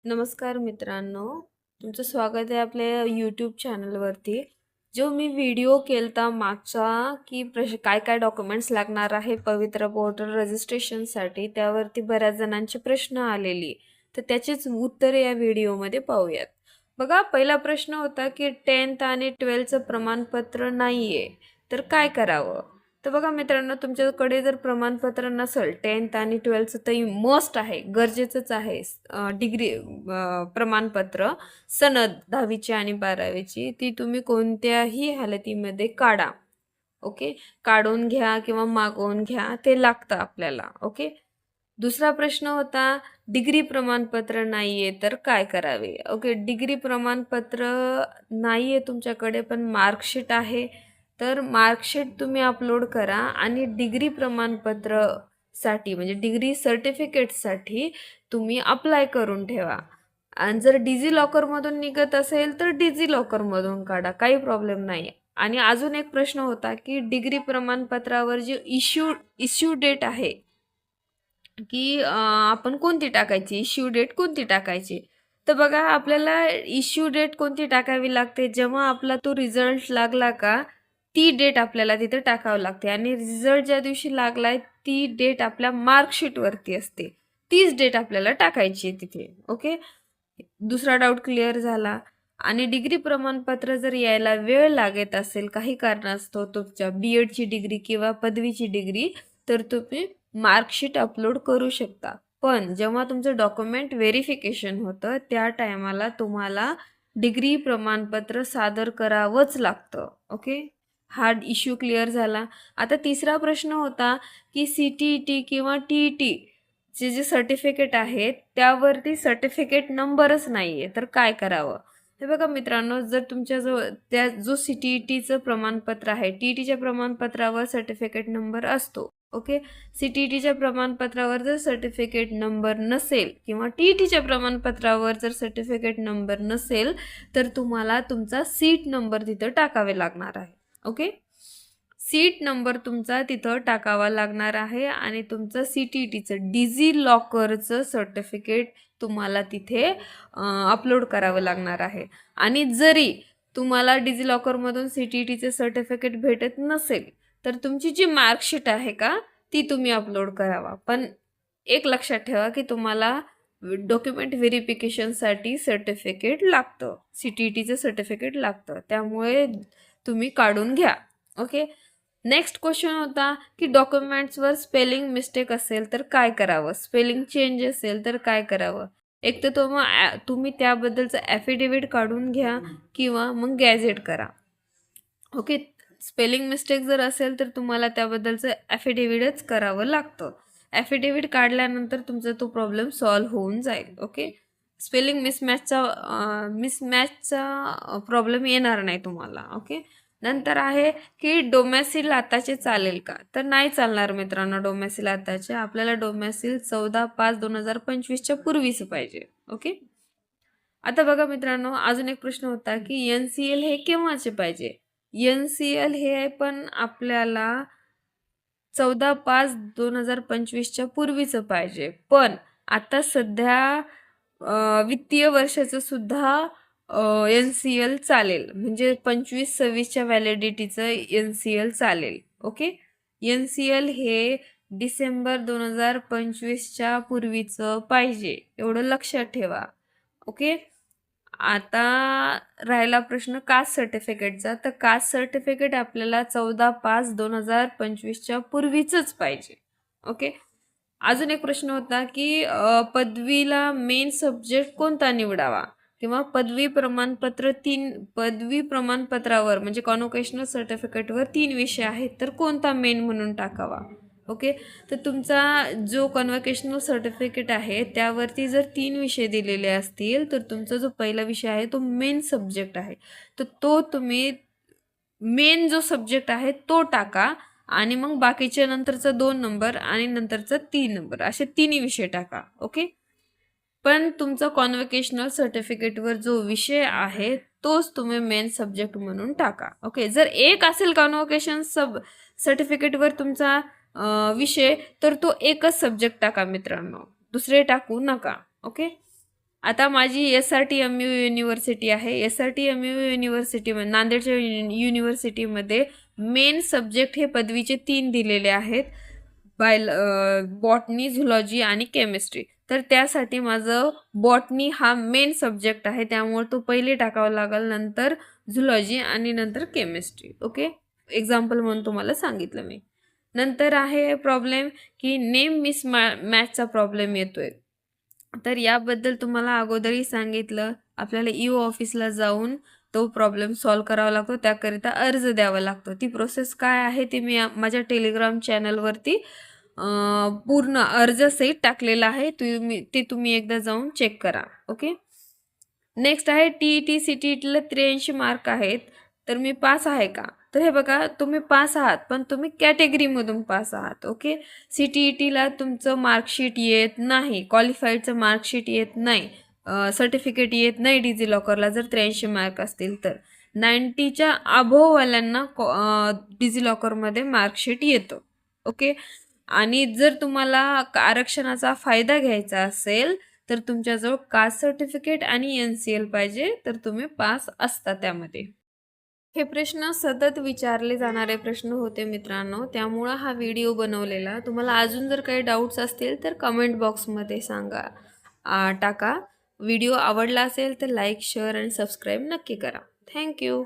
नमस्कार मित्रांनो, तुमचं स्वागत आहे आपल्या यूट्यूब चॅनलवरती. जो मी व्हिडिओ केलता मागचा की काय काय डॉक्युमेंट्स लागणार आहे पवित्र पोर्टल रजिस्ट्रेशनसाठी, त्यावरती बऱ्याच जणांचे प्रश्न आलेली, तर त्याचीच उत्तरे या व्हिडिओमध्ये पाहूयात. बघा, पहिला प्रश्न होता की 10th आणि 12th प्रमाणपत्र नाही आहे, तर काय करावं? तर बघा मित्रांनो, तुमच्याकडे जर प्रमाणपत्र नसेल 10th आणि 12th तर मस्ट आहे, गरजेचंच आहे. डिग्री प्रमाणपत्र, सनद 10वीची आणि 12वीची ती तुम्ही कोणत्याही हालतीमध्ये काढा. ओके, काढून घ्या किंवा मागवून घ्या, ते लागतं आपल्याला. ओके. दुसरा प्रश्न होता, डिग्री प्रमाणपत्र नाहीये तर काय करावे? ओके, डिग्री प्रमाणपत्र नाहीये तुमच्याकडे पण मार्कशीट आहे, तर मार्कशीट तुम्ही अपलोड करा आणि डिग्री प्रमाणपत्रसाठी म्हणजे डिग्री सर्टिफिकेटसाठी तुम्ही अप्लाय करून ठेवा. आणि जर डिजी लॉकरमधून निघत असेल तर डिजी लॉकरमधून काढा, काही प्रॉब्लेम नाही. आणि अजून एक प्रश्न होता की डिग्री प्रमाणपत्रावर जी इश्यू डेट आहे की आपण कोणती टाकायची, इश्यू डेट कोणती टाकायची? तर बघा, आपल्याला इश्यू डेट कोणती टाकावी लागते, जेव्हा आपला तो रिझल्ट लागला का ती डेट आपल्याला तिथे टाकावं लागते. आणि रिझल्ट ज्या दिवशी लागलाय ती डेट आपल्या मार्कशीटवरती असते, तीच डेट आपल्याला टाकायची आहे तिथे. ओके, दुसरा डाऊट क्लिअर झाला. आणि डिग्री प्रमाणपत्र जर यायला वेळ लागत असेल काही कारणास्तव, तुमच्या BEdची डिग्री किंवा पदवीची डिग्री, तर तुम्ही मार्कशीट अपलोड करू शकता. पण जेव्हा तुमचं डॉक्युमेंट व्हेरिफिकेशन होतं त्या टायमाला तुम्हाला डिग्री प्रमाणपत्र सादर करावंच लागतं. ओके, हा इश्यू क्लिअर झाला. आता तिसरा प्रश्न होता की CTET किंवा TET जे सर्टिफिकेट आहेत त्यावरती सर्टिफिकेट नंबरच नाही आहे, तर काय करावं? हे बघा मित्रांनो, जर तुमच्याजवळ जो CTETचं प्रमाणपत्र आहे, TETच्या प्रमाणपत्रावर सर्टिफिकेट नंबर असतो. ओके, CTETच्या प्रमाणपत्रावर जर सर्टिफिकेट नंबर नसेल किंवा TETच्या प्रमाणपत्रावर जर सर्टिफिकेट नंबर नसेल तर तुम्हाला तुमचा सीट नंबर तिथं टाकावे लागणार आहे. ओके, सीट नंबर तुमचा तिथं टाकावा लागणार आहे आणि तुमचं CTETचं डिजी लॉकरचं सर्टिफिकेट तुम्हाला तिथे अपलोड करावं लागणार आहे. आणि जरी तुम्हाला डिजी लॉकरमधून CTETचे सर्टिफिकेट भेटत नसेल तर तुमची जी मार्कशीट आहे का ती तुम्ही अपलोड करावा. पण एक लक्षात ठेवा की तुम्हाला डॉक्युमेंट व्हेरिफिकेशनसाठी सर्टिफिकेट लागतं, CTETचं सर्टिफिकेट लागतं, त्यामुळे तुम्ही काढून घ्या. ओके. नेक्स्ट क्वेश्चन होता की डॉक्युमेंट्सवर स्पेलिंग मिस्टेक असेल तर काय करावं, स्पेलिंग चेंज असेल तर काय करावं? एक तर तुम्ही त्याबद्दलचं ॲफिडेविट काढून घ्या किंवा मग गॅझेट करा. ओके, स्पेलिंग मिस्टेक जर असेल तर तुम्हाला त्याबद्दलचं ॲफिडेविटच करावं लागतं. ॲफिडेविट काढल्यानंतर तुमचा तो प्रॉब्लेम सॉल्व्ह होऊन जाईल. ओके, स्पेलिंग मिसमॅचचा प्रॉब्लेम येणार नाही तुम्हाला. ओके, नंतर आहे की डोमॅसिल आताचे चालेल का? तर नाही चालणार मित्रांनो डोमॅसिल आताचे. आपल्याला डोमॅसिल 14/5/2025च्या पूर्वीच पाहिजे. ओके, आता बघा मित्रांनो, अजून एक प्रश्न होता की NCL हे केव्हाचे पाहिजे? NCL हे पण आपल्याला 14/5/2025च्या पूर्वीचं पाहिजे. पण आता सध्या वित्तीय वर्षाचं सुद्धा NCL चालेल, म्हणजे 25-26च्या व्हॅलिडिटीचं NCL चालेल. ओके, NCL हे डिसेंबर 2025च्या पूर्वीचं पाहिजे, एवढं लक्षात ठेवा. ओके, आता राहिला प्रश्न कास्ट सर्टिफिकेटचा. तर कास्ट सर्टिफिकेट आपल्याला 14/5/2025च्या पूर्वीचंच पाहिजे. ओके, अजून एक प्रश्न होता की पदवीला मेन सब्जेक्ट कोणता निवडावा किंवा पदवी प्रमाणपत्रावर म्हणजे कॉन्व्होकेशनल सर्टिफिकेटवर 3 विषय आहेत, तर कोणता मेन म्हणून टाकावा? ओके, तर तुमचा जो कन्व्होकेशनल सर्टिफिकेट आहे त्यावरती जर 3 विषय दिलेले असतील तर तुमचा जो पहिला विषय आहे तो मेन सब्जेक्ट आहे, तर तो तुम्ही मेन जो सब्जेक्ट आहे तो टाका आणि मग बाकीच्या नंतरचा 2 नंबर आणि नंतरचा 3 नंबर असे तिन्ही विषय टाका. ओके, पण तुमचा कॉन्व्होकेशनल सर्टिफिकेटवर जो विषय आहे तोच तुम्ही मेन सब्जेक्ट म्हणून टाका. ओके, जर एक असेल कॉन्व्होकेशन सर्टिफिकेटवर तुमचा विषय तर तो एकच सब्जेक्ट टाका मित्रांनो, दुसरे टाकू नका. ओके, आता माझी SRTMU युनिव्हर्सिटी आहे. SRTMU युनिव्हर्सिटीमध्ये नांदेडच्या युनिव्हर्सिटीमध्ये मेन सब्जेक्ट हे पदवीचे 3 दिलेले आहेत. बॉटनी, झुलॉजी आणि केमिस्ट्री. तर त्यासाठी माझं बॉटनी हा मेन सब्जेक्ट आहे, त्यामुळे तो पहिले टाकावा लागेल, नंतर झुलॉजी आणि नंतर केमिस्ट्री. ओके, एक्झाम्पल म्हणून तुम्हाला सांगितलं मी. नंतर आहे प्रॉब्लेम की नेम मॅचचा प्रॉब्लेम येतोय. तर याबद्दल तुम्हाला अगोदरही सांगितलं, आपल्याला EO ऑफिसला जाऊन तो प्रॉब्लेम सॉल्व्ह करावा लागतो, त्याकरिता अर्ज द्यावा लागतो. ती प्रोसेस काय आहे ते मी माझ्या टेलिग्राम चॅनलवरती पूर्ण अर्जसहित टाकलेला आहे. तुम्ही एकदा जाऊन चेक करा. ओके, नेक्स्ट आहे TET CTETला 83 मार्क आहेत. तर मी पास आहे का? तर हे बघा, तुम्ही पास आहात, पण तुम्ही कॅटेगरीमधून पास आहात. ओके, CTETला तुमचं मार्कशीट येत नाही, क्वालिफाईडचं मार्कशीट येत नाही, सर्टिफिकेट येत नाही डिजिलॉकरला जर 83 मार्क असतील तर. 90च्या अबोव्हवाल्यांना डिजिलॉकरमध्ये मार्कशीट येतं. ओके, आणि जर तुम्हाला आरक्षणाचा फायदा घ्यायचा असेल तर तुमच्याजवळ कास्ट सर्टिफिकेट आणि NCL पाहिजे, तर तुम्ही पास असता त्यामध्ये. हे प्रश्न सतत विचारले जाणारे प्रश्न होते मित्रांनो, त्यामुळं हा व्हिडिओ बनवलेला. तुम्हाला अजून जर काही डाऊट्स असतील तर कमेंट बॉक्समध्ये सांगा, टाका. व्हिडिओ आवडला असेल तर लाईक, शेअर आणि सबस्क्राईब नक्की करा. थँक्यू.